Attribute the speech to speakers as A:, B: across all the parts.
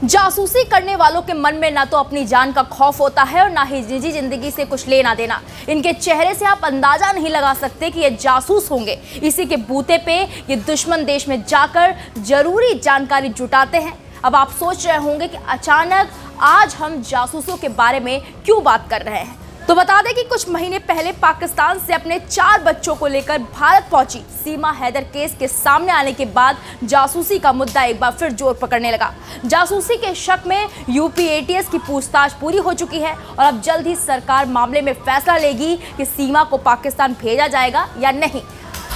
A: जासूसी करने वालों के मन में ना तो अपनी जान का खौफ होता है और ना ही निजी जिंदगी से कुछ लेना देना। इनके चेहरे से आप अंदाजा नहीं लगा सकते कि ये जासूस होंगे। इसी के बूते पे ये दुश्मन देश में जाकर जरूरी जानकारी जुटाते हैं। अब आप सोच रहे होंगे कि अचानक आज हम जासूसों के बारे में क्यों बात कर रहे हैं। तो बता दें कि कुछ महीने पहले पाकिस्तान से अपने 4 बच्चों को लेकर भारत पहुंची सीमा हैदर केस के सामने आने के बाद जासूसी का मुद्दा एक बार फिर जोर पकड़ने लगा। जासूसी के शक में यूपी एटीएस की पूछताछ पूरी हो चुकी है और अब जल्द ही सरकार मामले में फैसला लेगी कि सीमा को पाकिस्तान भेजा जाएगा या नहीं,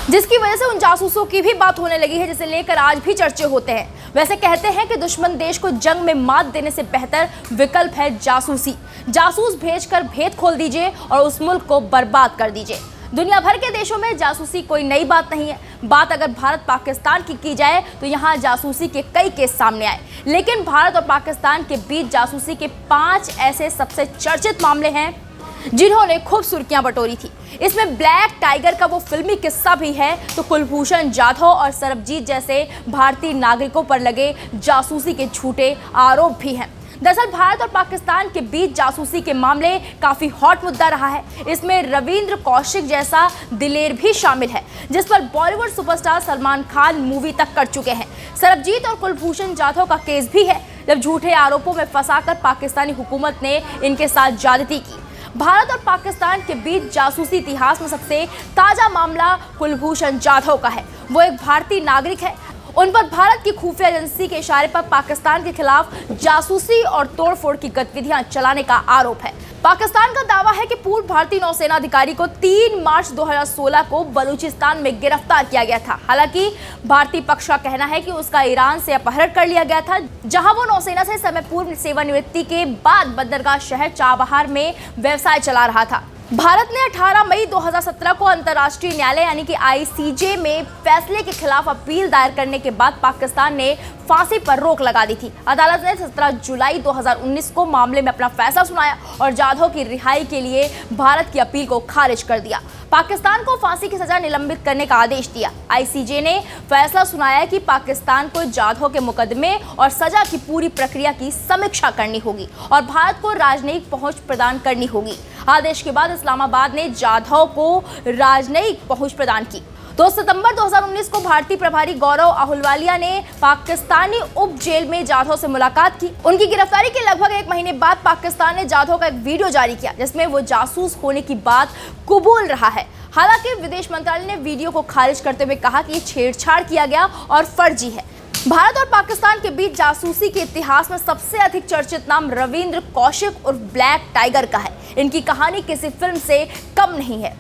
A: जिसकी वजह से उन जासूसों की भी बात होने लगी है, जिसे लेकर आज भी चर्चे होते हैं। वैसे कहते हैं कि दुश्मन देश को जंग में मात देने से बेहतर विकल्प है जासूसी। जासूस भेजकर भेद खोल दीजिए और उस मुल्क को बर्बाद कर दीजिए। दुनिया भर के देशों में जासूसी कोई नई बात नहीं है। बात अगर भारत पाकिस्तान की जाए तो यहाँ जासूसी के कई केस सामने आए, लेकिन भारत और पाकिस्तान के बीच जासूसी के 5 ऐसे सबसे चर्चित मामले हैं जिन्होंने खूब सुर्खियां बटोरी थी। इसमें ब्लैक टाइगर का वो फिल्मी किस्सा भी है, तो कुलभूषण जाधव और सरबजीत जैसे भारतीय नागरिकों पर लगे जासूसी के झूठे आरोप भी हैं। दरअसल भारत और पाकिस्तान के बीच जासूसी के मामले काफी हॉट मुद्दा रहा है। इसमें रविंद्र कौशिक जैसा दिलेर भी शामिल है, जिस पर बॉलीवुड सुपरस्टार सलमान खान मूवी तक कर चुके हैं। सरबजीत और कुलभूषण जाधव का केस भी है, जब झूठे आरोपों में फंसाकर पाकिस्तानी हुकूमत ने इनके साथ ज्यादती की। भारत और पाकिस्तान के बीच जासूसी इतिहास में सबसे ताजा मामला कुलभूषण जाधव का है। वो एक भारतीय नागरिक है। उन पर भारत की खुफिया एजेंसी के इशारे पर पाकिस्तान के खिलाफ जासूसी और तोड़फोड़ की गतिविधियां चलाने का आरोप है। पाकिस्तान का दावा है कि पूर्व भारतीय नौसेना अधिकारी को 3 मार्च 2016 को बलूचिस्तान में गिरफ्तार किया गया था। हालांकि भारतीय पक्ष का कहना है कि उसका ईरान से अपहरण कर लिया गया था, जहां वो नौसेना से समय पूर्व सेवानिवृत्ति के बाद बंदरगाह शहर चाबहार में व्यवसाय चला रहा था। भारत ने 18 मई 2017 को अंतर्राष्ट्रीय न्यायालय यानी कि आईसीजे में फैसले के खिलाफ अपील दायर करने के बाद पाकिस्तान ने फांसी पर रोक लगा दी थी। अदालत ने 17 जुलाई 2019 को मामले में अपना फैसला सुनाया और जाधव की रिहाई के लिए भारत की अपील को खारिज कर दिया। पाकिस्तान को फांसी की सजा निलंबित करने का आदेश दिया। आईसीजे ने फैसला सुनाया कि पाकिस्तान को जाधव के मुकदमे और सजा की पूरी प्रक्रिया की समीक्षा करनी होगी और भारत को राजनयिक पहुंच प्रदान करनी होगी। आदेश के बाद इस्लामाबाद ने जाधव को राजनयिक पहुंच प्रदान की। 2 सितंबर 2019 को भारतीय प्रभारी गौरव अहलुवालिया ने पाकिस्तानी उप जेल में जाधव से मुलाकात की। उनकी गिरफ्तारी के लगभग 1 महीने बाद पाकिस्तान ने जाधव का एक वीडियो जारी किया, जिसमें वो जासूस होने की बात कबूल रहा है। हालांकि विदेश मंत्रालय ने वीडियो को खारिज करते हुए कहा कि ये छेड़छाड़ किया गया और फर्जी है। भारत और पाकिस्तान के बीच जासूसी के इतिहास में सबसे अधिक चर्चित नाम रविंद्र कौशिक और ब्लैक टाइगर का है। इनकी कहानी किसी फिल्म से कम नहीं है।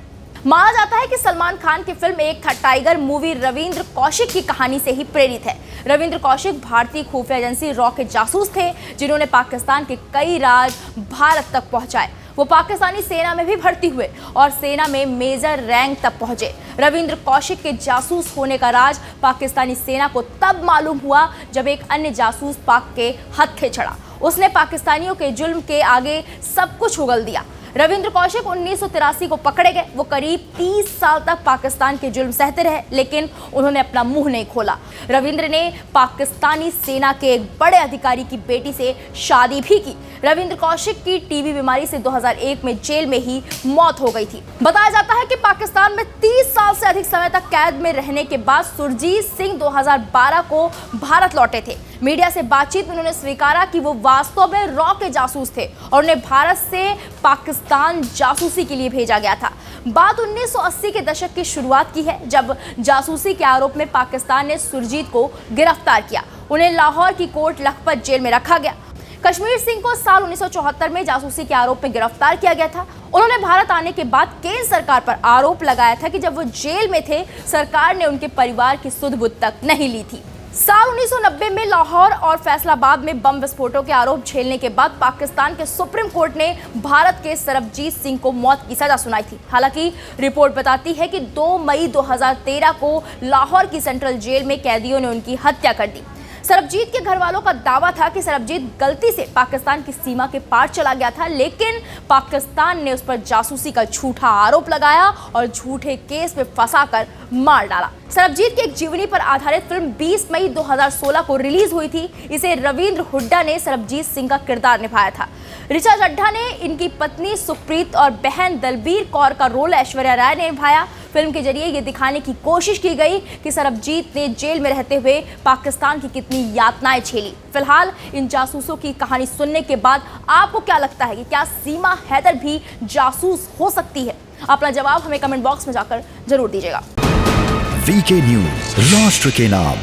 A: माना जाता है कि सलमान खान की फिल्म एक था टाइगर मूवी रविंद्र कौशिक की कहानी से ही प्रेरित है। रविंद्र कौशिक भारतीय खुफिया एजेंसी रॉ के जासूस थे, जिन्होंने पाकिस्तान के कई राज भारत तक पहुंचाए। वो पाकिस्तानी सेना में भी भर्ती हुए और सेना में मेजर रैंक तक पहुंचे। रविंद्र कौशिक के जासूस होने का राज पाकिस्तानी सेना को तब मालूम हुआ जब एक अन्य जासूस पाक के हत्थे चढ़ा। उसने पाकिस्तानियों के जुल्म के आगे सब कुछ उगल दिया। रविंद्र कौशिक 1983 को पकड़े गए। वो करीब 30 साल तक पाकिस्तान के जुल्म सहते रहे, लेकिन उन्होंने अपना मुंह नहीं खोला। रविंद्र ने पाकिस्तानी सेना के एक बड़े अधिकारी की बेटी से शादी भी की। रविंद्र कौशिक की टीबी बीमारी से 2001 में जेल में ही मौत हो गई थी। बताया जाता है कि पाकिस्तान में 30 साल से अधिक समय तक कैद में रहने के बाद सुरजीत सिंह 2012 को भारत लौटे थे। मीडिया से बातचीत में उन्होंने स्वीकारा कि वो वास्तव में रॉ के जासूस थे और उन्हें भारत से पाकिस्तान जासूसी के लिए भेजा गया था। बात 1980 के दशक की शुरुआत की है, जब जासूसी के आरोप में पाकिस्तान ने सुरजीत को गिरफ्तार किया। उन्हें लाहौर की कोट लखपत जेल में रखा गया। कश्मीर सिंह को साल 1974 में जासूसी के आरोप में गिरफ्तार किया गया था। उन्होंने भारत आने के बाद केंद्र सरकार पर आरोप लगाया था कि जब वो जेल में थे, सरकार ने उनके परिवार की सुध-बुध तक नहीं ली थी। साल 1990 में लाहौर और फैसलाबाद में बम विस्फोटों के आरोप झेलने के बाद पाकिस्तान के सुप्रीम कोर्ट ने भारत के सरबजीत सिंह को मौत की सजा सुनाई थी। हालांकि रिपोर्ट बताती है कि 2 मई 2013 को लाहौर की सेंट्रल जेल में कैदियों ने उनकी हत्या कर दी। सरबजीत के घर वालों का दावा था कि सरबजीत गलती से पाकिस्तान की सीमा के पार चला गया था, लेकिन पाकिस्तान ने उस पर जासूसी का झूठा आरोप लगाया और झूठे केस में फंसाकर मार डाला। सरबजीत की एक जीवनी पर आधारित फिल्म 20 मई 2016 को रिलीज हुई थी। इसे रविंद्र हुड्डा ने सरबजीत सिंह का किरदार निभाया था। ऋचा चड्ढा ने इनकी पत्नी सुप्रीत और बहन दलबीर कौर का रोल ऐश्वर्या राय ने निभाया। फिल्म के जरिए ये दिखाने की कोशिश की गई कि सरबजीत ने जेल में रहते हुए पाकिस्तान की कितनी यातनाएं झेली। फिलहाल इन जासूसों की कहानी सुनने के बाद आपको क्या लगता है कि क्या सीमा हैदर भी जासूस हो सकती है? अपना जवाब हमें कमेंट बॉक्स में जाकर जरूर दीजिएगा।
B: वीके न्यूज, राष्ट्र के नाम।